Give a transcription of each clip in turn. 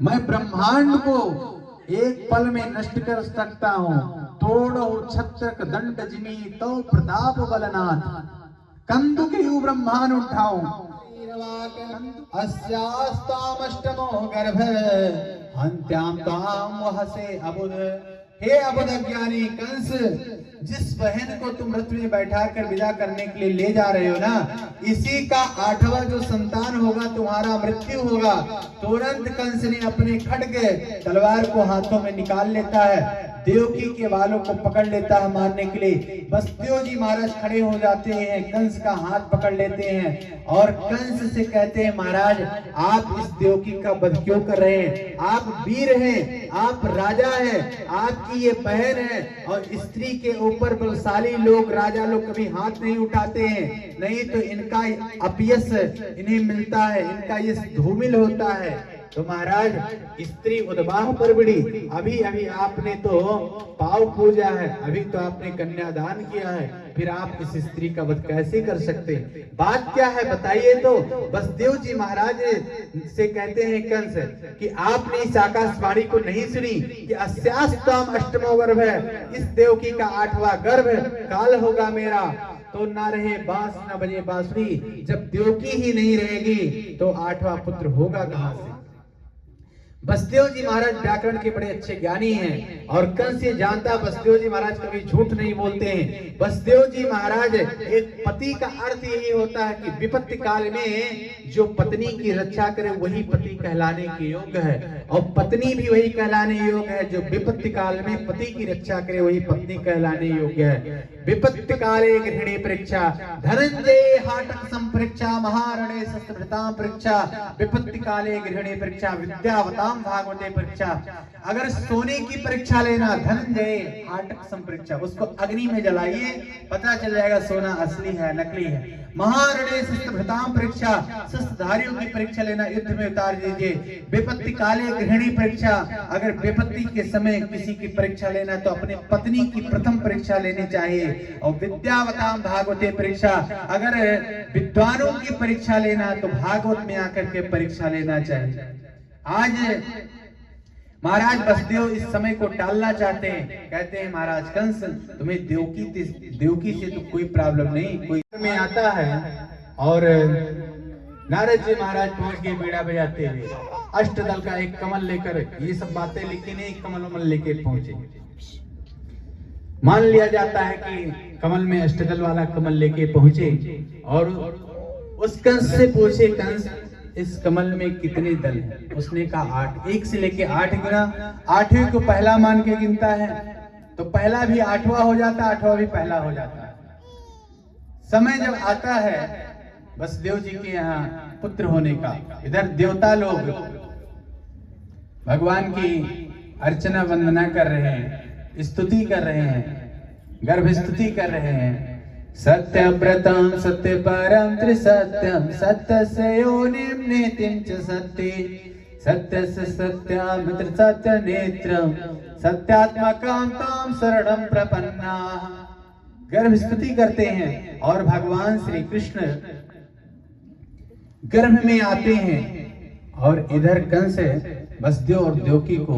मैं ब्रह्मांड को एक पल में नष्ट कर सकता हूँ। तोड़ो छत्रक दंड जिमी तो प्रताप बलनाथ, कंदुकयु ब्रह्मांड उठाऊं। अस्यास्तामष्टमो गर्भ हंत्याम ताम वहसे अबुद। हे अबुद अज्ञानी कंस, जिस बहन को तुम रथ में बैठा कर विदा करने के लिए ले जा रहे हो ना, इसी का 8वां जो संतान होगा तुम्हारा मृत्यु होगा। तुरंत कंस ने अपने खड्ग तलवार को हाथों में निकाल लेता है, देवकी के बालों को पकड़ लेता है मारने के लिए। बसदेव जी महाराज खड़े हो जाते हैं, कंस का हाथ पकड़ लेते हैं और कंस से कहते हैं, महाराज आप इस देवकी का वध क्यों कर रहे हैं? आप वीर हैं, आप राजा हैं, आपकी ये बहन है। और स्त्री के ऊपर बलशाली लोग, राजा लोग कभी हाथ नहीं उठाते हैं, नहीं तो इनका अपयश इन्हें मिलता है, इनका यश धूमिल होता है। तो महाराज स्त्री उद्वाह परवड़ी, अभी अभी आपने तो पाव पूजा है, अभी तो आपने कन्यादान किया है, फिर आप इस स्त्री का वध कैसे कर सकते? बात क्या है बताइए। तो बसदेव जी महाराज से कहते हैं कंस कि आपने इस आकाशवाणी को नहीं सुनी कि अस्यास्ताम अष्टमो गर्भ है, इस देवकी का 8वां गर्भ काल होगा मेरा। तो ना रहे बांस ना बजे बांसुरी, जब देवकी ही नहीं रहेगी तो 8वां पुत्र होगा कहां से? बसदेव जी महाराज व्याकरण के बड़े अच्छे ज्ञानी हैं और कंस ये जानता, बसदेव जी महाराज कभी झूठ नहीं बोलते हैं। बसदेव जी महाराज, एक पति का अर्थ यही होता है कि विपत्ति काल में जो पत्नी की रक्षा करे वही पति कहलाने के योग्य है, और पत्नी भी वही कहलाने योग्य है जो विपत्ति काल में पति की रक्षा करे वही पत्नी कहलाने योग्य है। विपत्ति काले गृहिणी परीक्षा, धनंजय हाटक संपरीक्षा, महारणे शस्त्रभृतां परीक्षा, विपत्ति काले गृहिणी परीक्षा, विद्यावतां भागवते परीक्षा। अगर सोने की परीक्षा लेना, धनंजय हाटक संपरीक्षा, उसको अग्नि में जलाइए, पता चल जाएगा सोना असली है नकली है। महारणे शस्त्रभृतां परीक्षा, शस्त्रधारियों की परीक्षा लेना, युद्ध में उतार दीजिए। विपत्ति काले गृहिणी परीक्षा, अगर विपत्ति के समय किसी की परीक्षा लेना तो अपने पत्नी की प्रथम परीक्षा लेनी चाहिए। और विद्यावतां भागवते परीक्षा, अगर विद्वानों की परीक्षा लेना तो भागवत में आकर के परीक्षा लेना चाहिए। आज महाराज बसदेव इस समय को टालना चाहते हैं, कहते हैं महाराज कंस तुम्हें देवकी से तो कोई प्रॉब्लम नहीं, कोई में आता है। और नारद जी महाराज पहुंच गए बीड़ा बजाते हुए, अष्टदल का एक कमल लेकर, ये सब बातें लिखी नहीं, कमल लेके पहुंचे। मान लिया जाता है कि कमल में अष्टदल वाला कमल लेके पहुंचे और उस कंस से पूछे, कंस इस कमल में कितने दल हैं? उसने कहा 8। 1 से लेके 8 गिना, 8वें को पहला मान के गिनता है तो पहला भी 8वां हो जाता है, 8वां भी पहला हो जाता है। समय जब आता है बसदेव जी के यहाँ पुत्र होने का, इधर देवता लोग भगवान की अर्चना वंदना कर रहे हैं, स्तुति कर रहे हैं, गर्भ स्तुति कर रहे हैं। सत्यव्रतम सत्य परम त्रिसत्यम सत्यस्य योनिम नेतिं च सत्य सत्यस्य सत्यामित्र सत्य नेत्रम सत्यात्मकां तां शरणं प्रपन्नाः। गर्भ स्तुति करते हैं और भगवान श्री कृष्ण गर्भ में आते हैं और इधर कंस बसदेव और देवकी को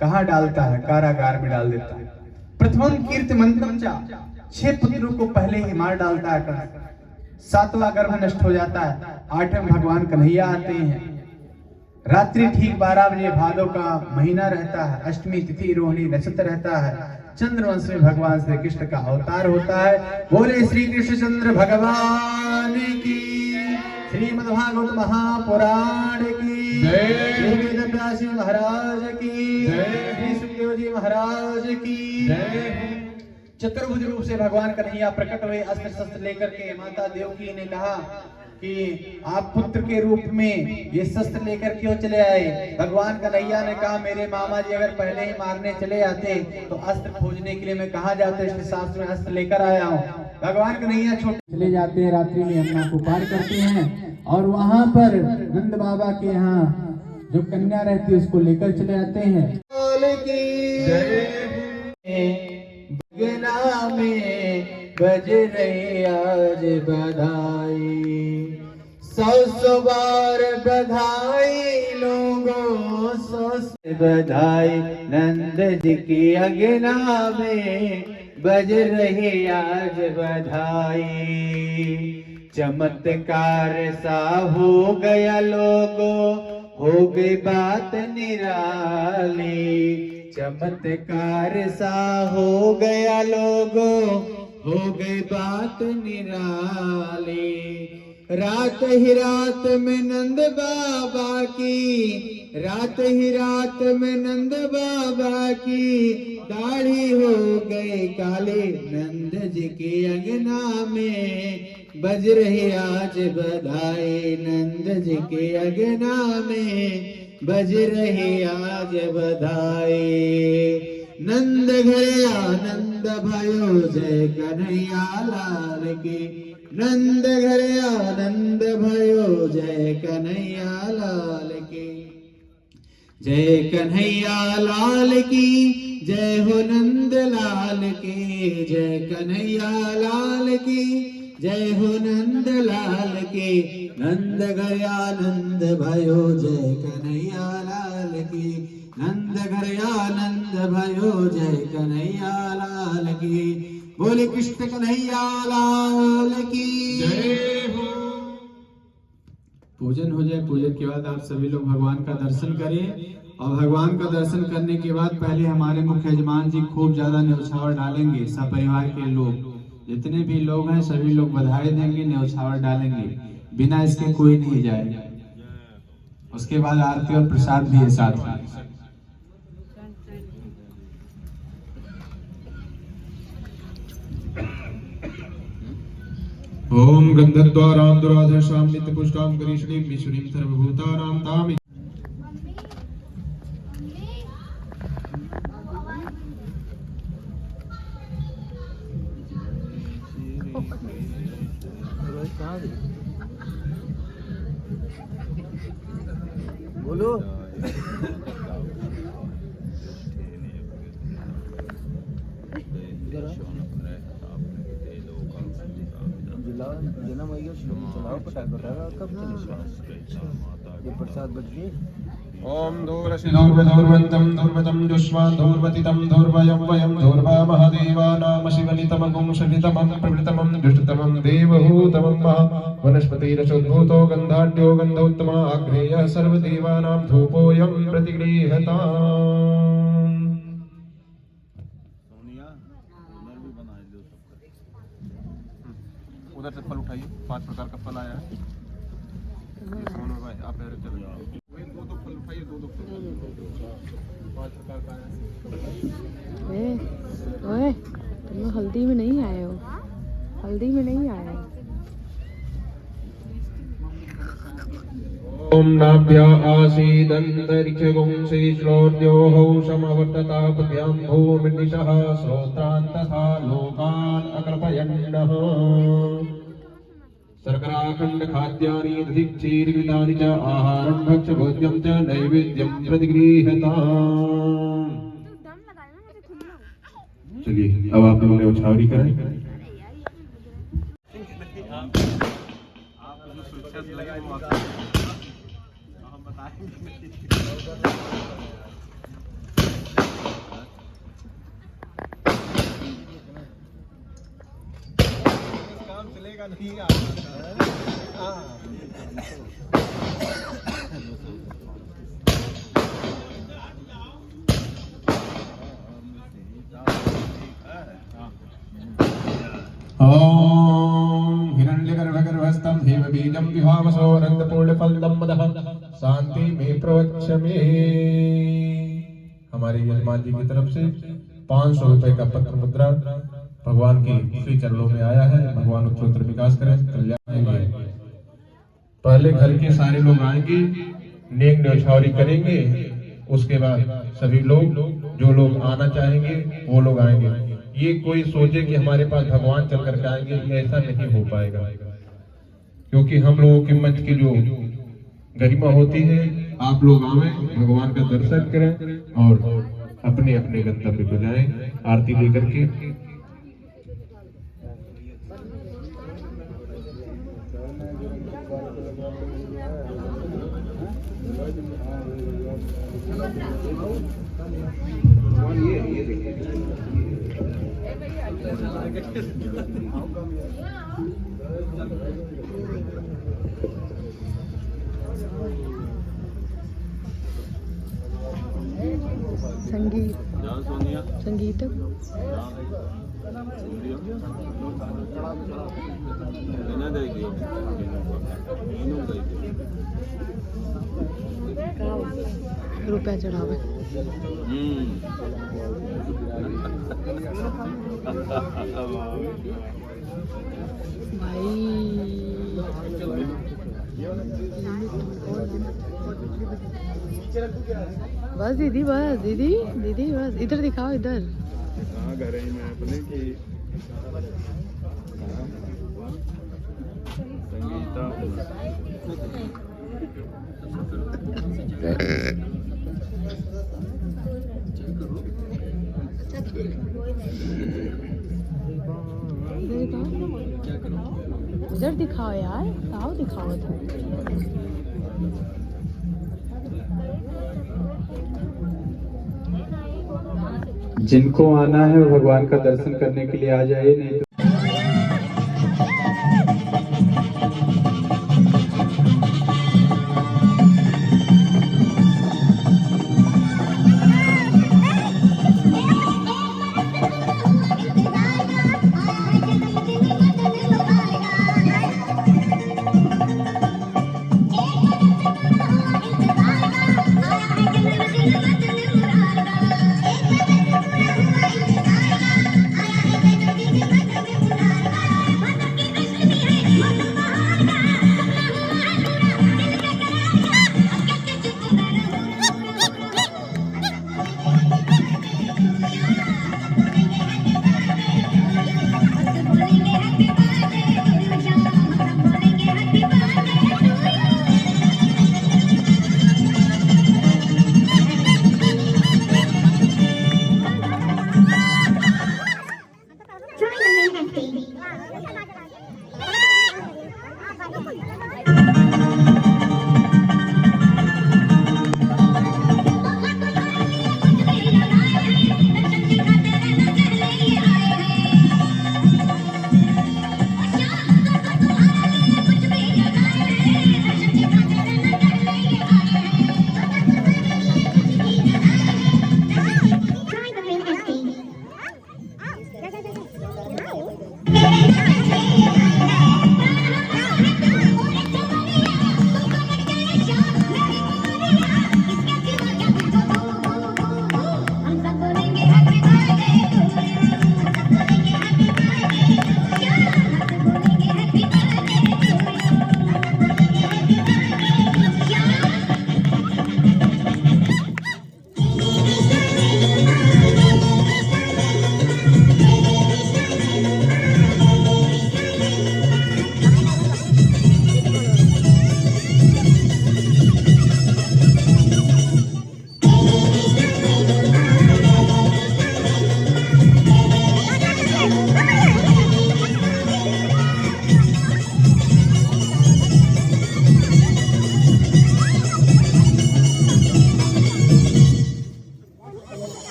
कहाँ डालता है? कारागार में डाल देता है। प्रथमम कीर्तिमंतम चा, 6 पुत्रों को पहले ही मार डालता है कंस। 7वां गर्भ नष्ट हो जाता है। 8वें भगवान कन्हैया आते हैं। रात्रि ठीक 12 बजे भादव का महीना रहता है, अष्टमी तिथि रोहिणी नक्षत्र रहता है। चंद्रवंश में भगवान श्री कृष्ण का अवतार होता है। बोले श्री कृष्ण चंद्र भगवान की, श्रीमद्भागवत महापुराण की जय, वेद व्यास महाराज की जय, श्री सुखदेव जी महाराज की जय। चतुर्भुज रूप से भगवान कन्हैया प्रकट हुए अस्त्र शस्त्र लेकर के। माता देवकी ने कहा कि आप पुत्र के रूप में ये शस्त्र लेकर क्यों चले आए? भगवान कन्हैया ने कहा मेरे मामा जी अगर पहले ही मारने चले आते तो अस्त्र खोजने के लिए मैं कहाँ जाते, इसलिए शास्त्र में अस्त्र लेकर आया हूँ। भगवान कन्हैया छोटे चले जाते हैं, रात्रि में यमुना को पार करते हैं और वहां पर नंद बाबा के यहाँ जो कन्या रहती है उसको लेकर चले आते हैं। में बज रही आज बधाई, 100 बार बधाई लोग लोगों सो बधाई, नंद जी की अंगना में बज रही आज बधाई। चमत्कार सा हो गया लोगों, हो गई बात निराली। चमत्कार सा हो गया लोगों, हो गई बात निराली। रात ही रात में नंद बाबा की, रात ही रात में नंद बाबा की दाढ़ी हो गई काली। नंद जी के अंगना में बज रही आज बधाई, नंद जी के अंगना में बज रही आज बधाई। नंद घर आनंद भयो, जय कन्हैया लाल की। नंद घर आनंद भयो, जय कन्हैया लाल की। जय कन्हैया लाल की, जय हो नंद लाल की। जय कन्हैया लाल की, जय हो नंद लाल की। नंद घर आनंद भयो, जय कन्हैया लाल की। नंद घर आनंद भयो, जय कन्हैया लाल की। बोले कृष्ण कन्हैया लाल की जय हो। पूजन हो जाए, पूजन के बाद आप सभी लोग भगवान का दर्शन करें। और भगवान का दर्शन करने के बाद पहले हमारे मुख्य यजमान जी खूब ज्यादा न्यौछावर डालेंगे। सब परिवार के लोग जितने भी लोग हैं सभी लोग बधाई देंगे, न्यौछावर डालेंगे, बिना इसके कोई नहीं जाएगा। उसके बाद आरती और प्रसाद भी है साथ में। ओम गंधद्वारां दुराधर्षां नित्यपुष्टां गरीष्णीं ईश्वरीं सर्वभूतानां ताम्। बोलो प्रसाद बच्चे। ओम धूर्वन्तं धूर्वतं जुष्मान् धूर्वतितं धूर्वयं वयं धूर्वा महादेवानां शिवनितमगुं शनितमं प्रवृतमं दुष्टतमं देवहूतमं वनस्पतिरसोद्भूतो गन्धाढ्यो गन्धोत्तमा आग्नेयः सर्वदेवानां धूपोऽयं प्रतिगृह्यताम्। उधर से फल उठाइए, 5 प्रकार का फल आया है। भाई आप चले जाओ, दो फल उठाइए, दो फल 5 प्रकार का आया है। ओए तुम हल्दी में नहीं आए हो, हल्दी में नहीं आए हो। ओम नाभ्या आसीदन्तरिक्षगुं श्रीश्लोर्योः समवर्ततापद्भ्यां भूमिर्निशः श्रोत्रान् तथा लोकान् अकल्पयन्नः। शर्कराखण्ड खाद्यानि दधिक्षीर्घृतानि च आहारं भक्ष्यभोज्यं च नैवेद्यं प्रतिगृह्यताम्। चलिए अब आप लोगों ने उछावरी करें। काम चलेगा नहीं। ओम हिरण्यगर्भगर्भस्थं हेमबीजं विभावसो नन्दपूर्णफलं मदः शांति में प्रवक्ष में। हमारे यजमान जी की तरफ से 500 रुपए का पत्र मुद्रा भगवान के श्री चरणों में आया है। भगवान उत्तरोत्तर विकास करें, कल्याण करें। पहले घर के सारे लोग आएंगे, नेक न्यौछावरी करेंगे। उसके बाद सभी लोग जो लोग आना चाहेंगे वो लोग आएंगे। ये कोई सोचे कि हमारे पास भगवान चल करके आएंगे, ये ऐसा नहीं हो पाएगा। क्योंकि हम लोगों के मंच की जो गरिमा होती है, आप लोग आवे, भगवान का दर्शन करें और अपने अपने गंतव्य को जाएं आरती लेकर के। संगीत संगीत रुपया चढ़ावे बस दीदी बस दीदी दीदी बस इधर दिखाओ इधर घर ही में अपने की संगीता इधर दिखाओ यार आओ दिखाओ इधर जिनको आना है वो भगवान का दर्शन करने के लिए आ जाए, नहीं तो Thank you.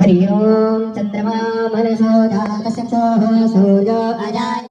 हरि ओम चंद्रमा मनसोधातसक्षोः सूर्यो अजाय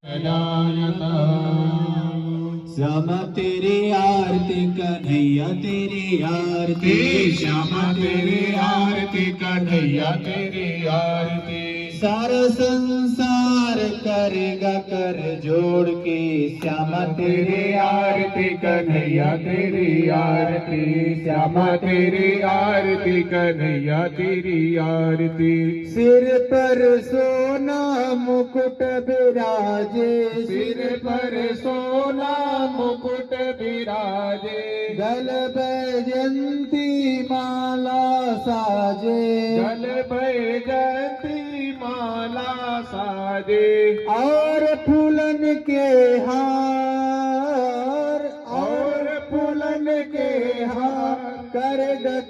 श्यामा तेरी आरती कन्हैया तेरी आरती श्यामा तेरी आरती कन्हैया तेरी आरती सारा संसार करेगा कर जोड़ के श्यामा तेरी आरती कन्हैया तेरी आरती श्यामा तेरी आरती कन्हैया तेरी आरती सिर पर सोना मुकुट विराजे सिर पर सोना मुकुट विराजे गल बैजंती माला साजे जल बैजंती माला साजे और फूलन के हार और फूलन के हार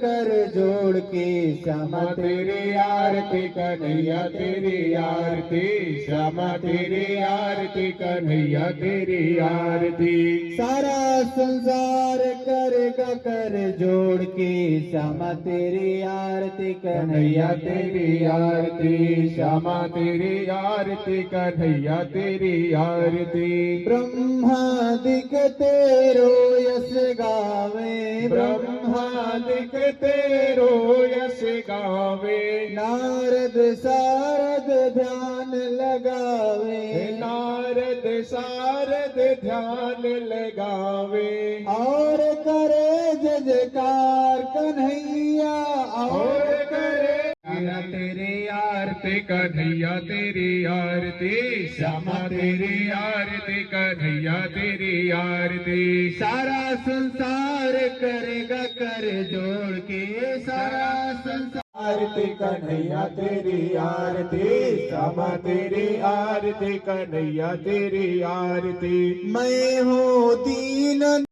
कर जोड़ के श्यामा तेरी आरती कन्हैया तेरी आरती श्यामा तेरी आरती कन्हैया तेरी आरती सारा संसार करेगा कर जोड़ के श्यामा तेरी आरती कन्हैया कन्हैया तेरी आरती श्यामा तेरी आरती कन्हैया तेरी आरती ब्रह्मादिक तेरो यश गावे ब्रह्मादिक तेरो यश गावे नारद सारद ध्यान लगावे नारद सारद ध्यान लगावे और करे जजकार कन्हैया और करे तेरी आरती कन्हैया तेरी आरती श्यामा तेरी आरती कन्हैया तेरी आरती सारा संसार करेगा कर जोड़ के सारा संसार आरती कन्हैया तेरी आरती श्यामा तेरी आरती कन्हैया तेरी आरती मैं हूँ दीन